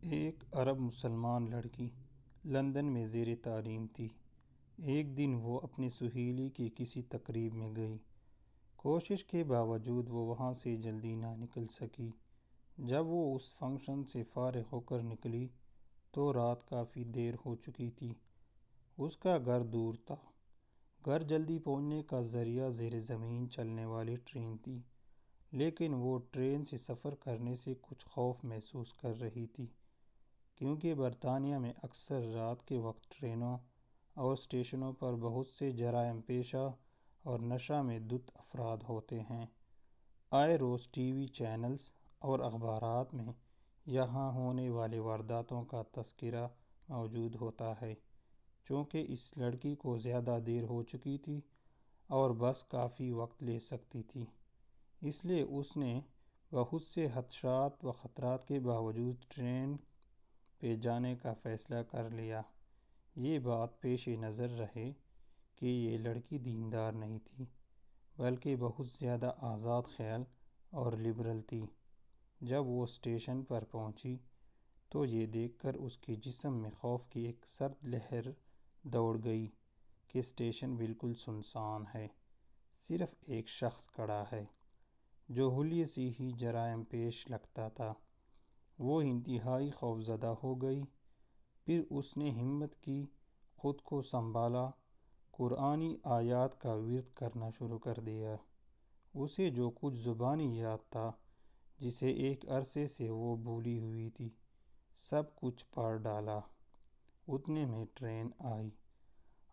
ایک عرب مسلمان لڑکی لندن میں زیر تعلیم تھی۔ ایک دن وہ اپنی سہیلی کی کسی تقریب میں گئی۔ کوشش کے باوجود وہ وہاں سے جلدی نہ نکل سکی۔ جب وہ اس فنکشن سے فارغ ہو کر نکلی تو رات کافی دیر ہو چکی تھی۔ اس کا گھر دور تھا۔ گھر جلدی پہنچنے کا ذریعہ زیر زمین چلنے والی ٹرین تھی، لیکن وہ ٹرین سے سفر کرنے سے کچھ خوف محسوس کر رہی تھی، کیونکہ برطانیہ میں اکثر رات کے وقت ٹرینوں اور اسٹیشنوں پر بہت سے جرائم پیشہ اور نشہ میں دھت افراد ہوتے ہیں۔ آئے روز ٹی وی چینلز اور اخبارات میں یہاں ہونے والے وارداتوں کا تذکرہ موجود ہوتا ہے۔ چونکہ اس لڑکی کو زیادہ دیر ہو چکی تھی اور بس کافی وقت لے سکتی تھی، اس لیے اس نے بہت سے خدشات و خطرات کے باوجود ٹرین پہ جانے کا فیصلہ کر لیا۔ یہ بات پیش نظر رہے کہ یہ لڑکی دیندار نہیں تھی، بلکہ بہت زیادہ آزاد خیال اور لبرل تھی۔ جب وہ اسٹیشن پر پہنچی تو یہ دیکھ کر اس کے جسم میں خوف کی ایک سرد لہر دوڑ گئی کہ اسٹیشن بالکل سنسان ہے، صرف ایک شخص کھڑا ہے جو حلیے سے ہی جرائم پیش لگتا تھا۔ وہ انتہائی خوفزدہ ہو گئی۔ پھر اس نے ہمت کی، خود کو سنبھالا، قرآنی آیات کا ورد کرنا شروع کر دیا۔ اسے جو کچھ زبانی یاد تھا، جسے ایک عرصے سے وہ بھولی ہوئی تھی، سب کچھ پڑھ ڈالا۔ اتنے میں ٹرین آئی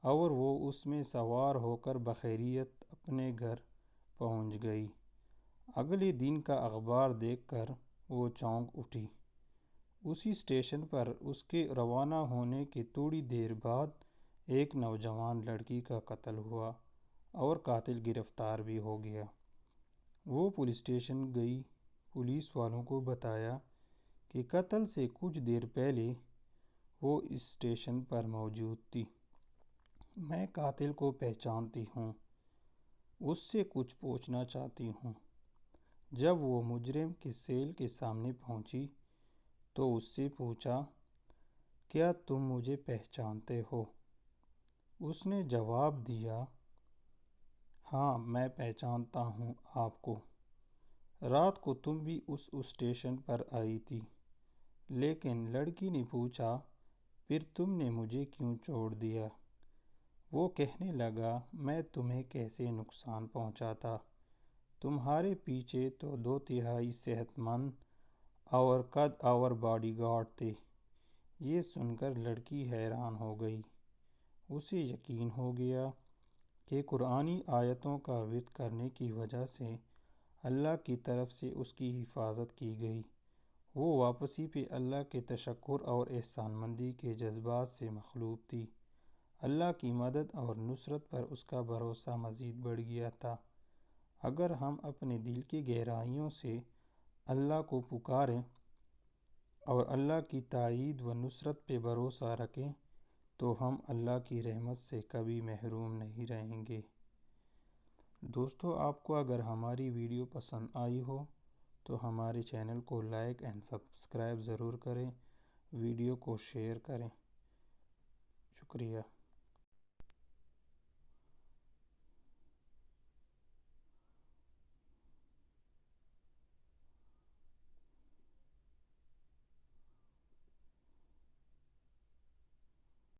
اور وہ اس میں سوار ہو کر بخیریت اپنے گھر پہنچ گئی۔ اگلے دن کا اخبار دیکھ کر وہ چونک اٹھی۔ اسی اسٹیشن پر اس کے روانہ ہونے کے تھوڑی دیر بعد ایک نوجوان لڑکی کا قتل ہوا اور قاتل گرفتار بھی ہو گیا۔ وہ پولیس اسٹیشن گئی، پولیس والوں کو بتایا کہ قتل سے کچھ دیر پہلے وہ اس اسٹیشن پر موجود تھی۔ میں قاتل کو پہچانتی ہوں، اس سے کچھ پوچھنا چاہتی ہوں۔ جب وہ مجرم کے سیل کے سامنے پہنچی تو اس سے پوچھا، کیا تم مجھے پہچانتے ہو؟ اس نے جواب دیا، ہاں میں پہچانتا ہوں آپ کو، رات کو تم بھی اس اسٹیشن پر آئی تھی۔ لیکن لڑکی نے پوچھا، پھر تم نے مجھے کیوں چھوڑ دیا؟ وہ کہنے لگا، میں تمہیں کیسے نقصان پہنچاتا؟ تمہارے پیچھے تو 2/3 صحت مند اور قد آور باڈی گارڈ تھے۔ یہ سن کر لڑکی حیران ہو گئی۔ اسے یقین ہو گیا کہ قرآنی آیتوں کا ورد کرنے کی وجہ سے اللہ کی طرف سے اس کی حفاظت کی گئی۔ وہ واپسی پہ اللہ کے تشکر اور احسان مندی کے جذبات سے مخلوط تھی۔ اللہ کی مدد اور نصرت پر اس کا بھروسہ مزید بڑھ گیا تھا۔ اگر ہم اپنے دل کی گہرائیوں سے اللہ کو پکاریں اور اللہ کی تائید و نصرت پہ بھروسہ رکھیں تو ہم اللہ کی رحمت سے کبھی محروم نہیں رہیں گے۔ دوستو، آپ کو اگر ہماری ویڈیو پسند آئی ہو تو ہمارے چینل کو لائک اینڈ سبسکرائب ضرور کریں، ویڈیو کو شیئر کریں۔ شکریہ۔